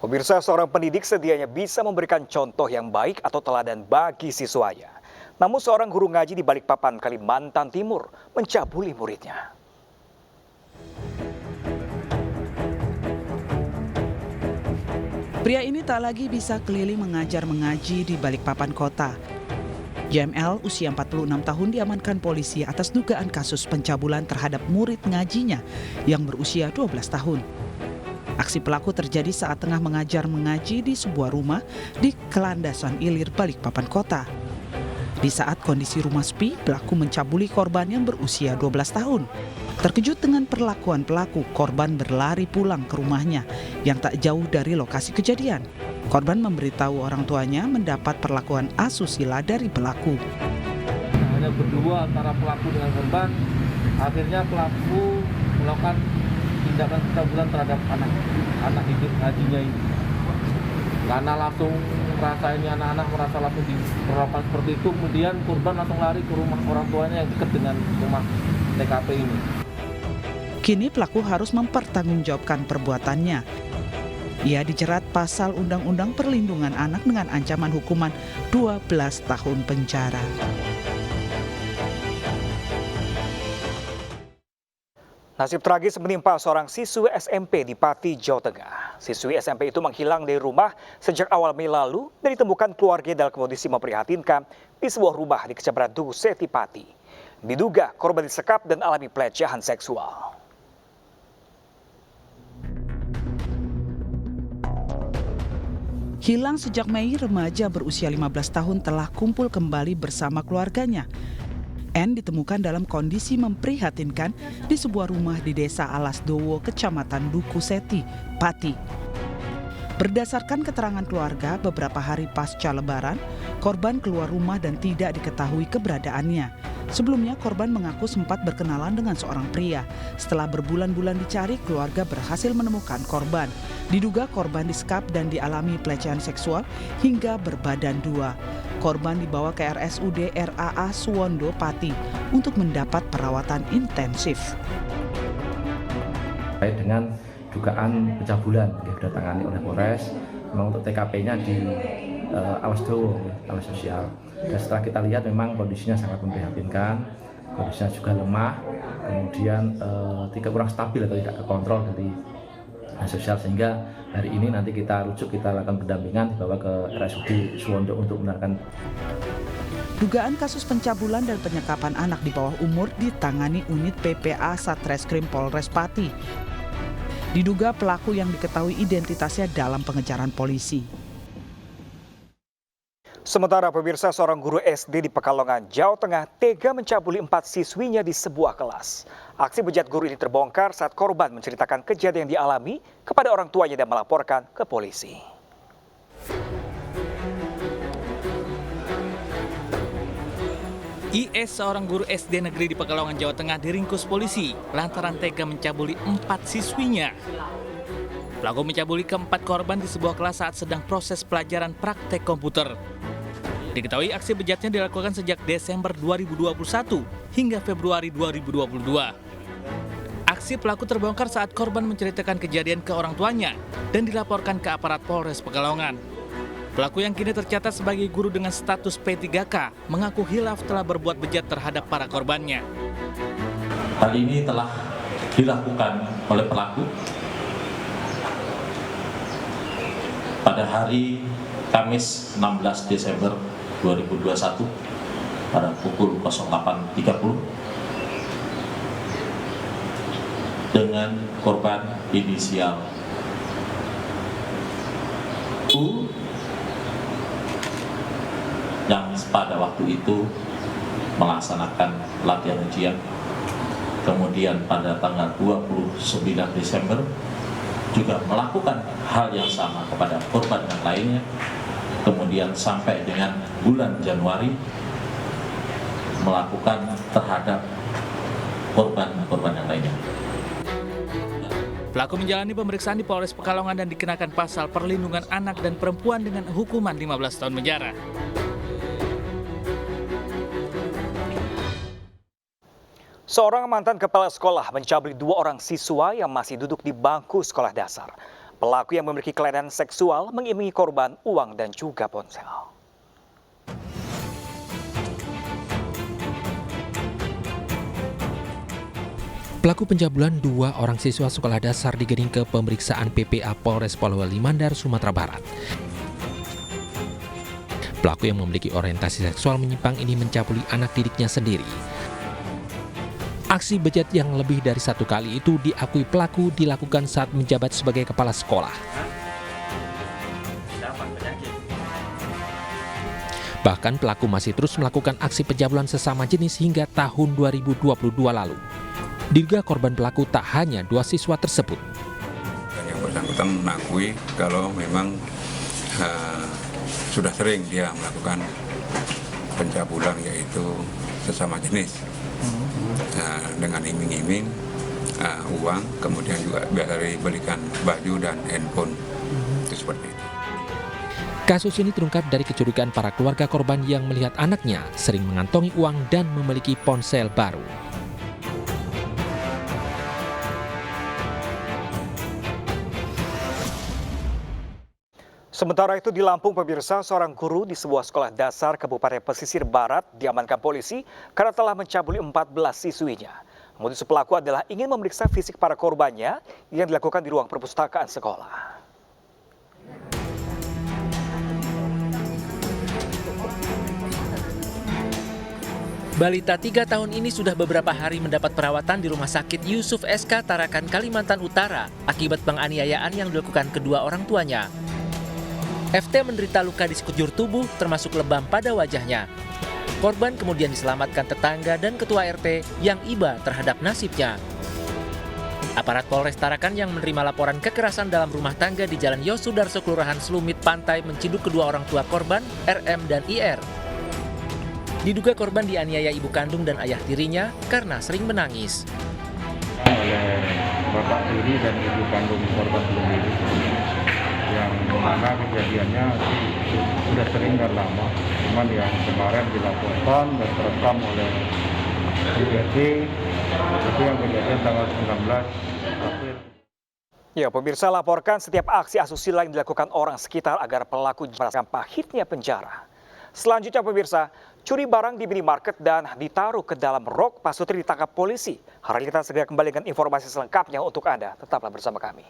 Pemirsa, seorang pendidik sedianya bisa memberikan contoh yang baik atau teladan bagi siswanya. Namun seorang guru ngaji di Balikpapan, Kalimantan Timur mencabuli muridnya. Pria ini tak lagi bisa keliling mengajar mengaji di Balikpapan kota. JML usia 46 tahun diamankan polisi atas dugaan kasus pencabulan terhadap murid ngajinya yang berusia 12 tahun. Aksi pelaku terjadi saat tengah mengajar mengaji di sebuah rumah di Kelandasan Ilir, Balikpapan kota. Di saat kondisi rumah sepi, pelaku mencabuli korban yang berusia 12 tahun. Terkejut dengan perlakuan pelaku, korban berlari pulang ke rumahnya yang tak jauh dari lokasi kejadian. Korban memberitahu orang tuanya mendapat perlakuan asusila dari pelaku. Hanya berdua antara pelaku dengan korban, akhirnya pelaku melakukan tindakan pencabulan terhadap anak didik ngajinya ini. Karena langsung merasa ini anak-anak merasa langsung diperlakukan seperti itu, kemudian korban langsung lari ke rumah orang tuanya yang dekat dengan rumah TKP ini. Kini pelaku harus mempertanggungjawabkan perbuatannya. Ia dijerat pasal Undang-Undang Perlindungan Anak dengan ancaman hukuman 12 tahun penjara. Nasib tragis menimpa seorang siswi SMP di Pati, Jawa Tengah. Siswi SMP itu menghilang dari rumah sejak awal Mei lalu dan ditemukan keluarga dalam kondisi memprihatinkan di sebuah rumah di Kecamatan Tugu Seti, Pati. Diduga korban disekap dan alami pelecehan seksual. Hilang sejak Mei, remaja berusia 15 tahun telah kumpul kembali bersama keluarganya. N ditemukan dalam kondisi memprihatinkan di sebuah rumah di Desa Alasdowo, Kecamatan Duku Seti, Pati. Berdasarkan keterangan keluarga, beberapa hari pasca Lebaran, korban keluar rumah dan tidak diketahui keberadaannya. Sebelumnya, korban mengaku sempat berkenalan dengan seorang pria. Setelah berbulan-bulan dicari, keluarga berhasil menemukan korban. Diduga korban disekap dan dialami pelecehan seksual hingga berbadan dua. Korban dibawa ke RSUD RAA Suwondo, Pati untuk mendapat perawatan intensif. Terkait dengan dugaan pencabulan yang ditangani oleh Polres, memang untuk TKP-nya di Alasdowo, Alas Sosial. Dan setelah kita lihat memang kondisinya sangat memprihatinkan, kondisinya juga lemah, kemudian tidak kurang stabil atau tidak kekontrol dari sosial, sehingga hari ini nanti kita lakukan pendampingan, dibawa ke RSUD Suwondo untuk mendengarkan. Dugaan kasus pencabulan dan penyekapan anak di bawah umur ditangani unit PPA Satreskrim Polres Pati. Diduga pelaku yang diketahui identitasnya dalam pengejaran polisi. Sementara pemirsa, seorang guru SD di Pekalongan, Jawa Tengah tega mencabuli 4 siswinya di sebuah kelas. Aksi bejat guru ini terbongkar saat korban menceritakan kejadian yang dialami kepada orang tuanya dan melaporkan ke polisi. IS, seorang guru SD negeri di Pekalongan, Jawa Tengah, diringkus polisi lantaran tega mencabuli 4 siswinya. Pelaku mencabuli keempat korban di sebuah kelas saat sedang proses pelajaran praktek komputer. Diketahui aksi bejatnya dilakukan sejak Desember 2021 hingga Februari 2022. Aksi pelaku terbongkar saat korban menceritakan kejadian ke orang tuanya dan dilaporkan ke aparat Polres Pekalongan. Pelaku yang kini tercatat sebagai guru dengan status P3K mengaku hilaf telah berbuat bejat terhadap para korbannya. Hal ini telah dilakukan oleh pelaku pada hari Kamis 16 Desember 2021 pada pukul 08.30 dengan korban inisial U yang pada waktu itu melaksanakan latihan ujian. Kemudian pada tanggal 29 Desember juga melakukan hal yang sama kepada korban yang lainnya. Kemudian sampai dengan bulan Januari melakukan terhadap korban-korban yang lainnya. Pelaku menjalani pemeriksaan di Polres Pekalongan dan dikenakan pasal perlindungan anak dan perempuan dengan hukuman 15 tahun penjara. Seorang mantan kepala sekolah mencabuli 2 orang siswa yang masih duduk di bangku sekolah dasar. Pelaku yang memiliki kelainan seksual mengiming korban uang dan juga ponsel. Pelaku pencabulan 2 orang siswa sekolah dasar digiring ke pemeriksaan PPA Polres Polewali Mandar, Sumatera Barat. Pelaku yang memiliki orientasi seksual menyimpang ini mencabuli anak didiknya sendiri. Aksi bejat yang lebih dari 1 kali itu diakui pelaku dilakukan saat menjabat sebagai kepala sekolah. Bahkan pelaku masih terus melakukan aksi pencabulan sesama jenis hingga tahun 2022 lalu. Diduga korban pelaku tak hanya 2 siswa tersebut. Yang bersangkutan mengakui kalau memang sudah sering dia melakukan pencabulan yaitu sesama jenis dengan iming-iming uang, kemudian juga biasa dibelikan baju dan handphone, itu seperti itu. Kasus ini terungkap dari kecurigaan para keluarga korban yang melihat anaknya sering mengantongi uang dan memiliki ponsel baru. Sementara itu di Lampung, pemirsa, seorang guru di sebuah sekolah dasar Kabupaten Pesisir Barat diamankan polisi karena telah mencabuli 14 siswinya. Modus pelaku adalah ingin memeriksa fisik para korbannya yang dilakukan di ruang perpustakaan sekolah. Balita 3 tahun ini sudah beberapa hari mendapat perawatan di Rumah Sakit Yusuf SK Tarakan, Kalimantan Utara akibat penganiayaan yang dilakukan kedua orang tuanya. FT menderita luka di sekujur tubuh termasuk lebam pada wajahnya. Korban kemudian diselamatkan tetangga dan ketua RT yang iba terhadap nasibnya. Aparat Polres Tarakan yang menerima laporan kekerasan dalam rumah tangga di Jalan Yosudarso, Kelurahan Selumit Pantai menciduk kedua orang tua korban, RM dan IR. Diduga korban dianiaya ibu kandung dan ayah tirinya karena sering menangis. Oleh bapak tiri dan ibu kandung korban sendiri, yang mana kejadiannya sudah sering dan lama, cuman yang kemarin dilaporkan dan terekam oleh BPT itu yang kejadian tanggal 19 April. Ya, pemirsa, laporkan setiap aksi asusila yang dilakukan orang sekitar agar pelaku merasakan pahitnya penjara. Selanjutnya, pemirsa, curi barang di minimarket dan ditaruh ke dalam rok pasutri ditangkap polisi. Hari ini kita segera kembali dengan informasi selengkapnya untuk Anda. Tetaplah bersama kami.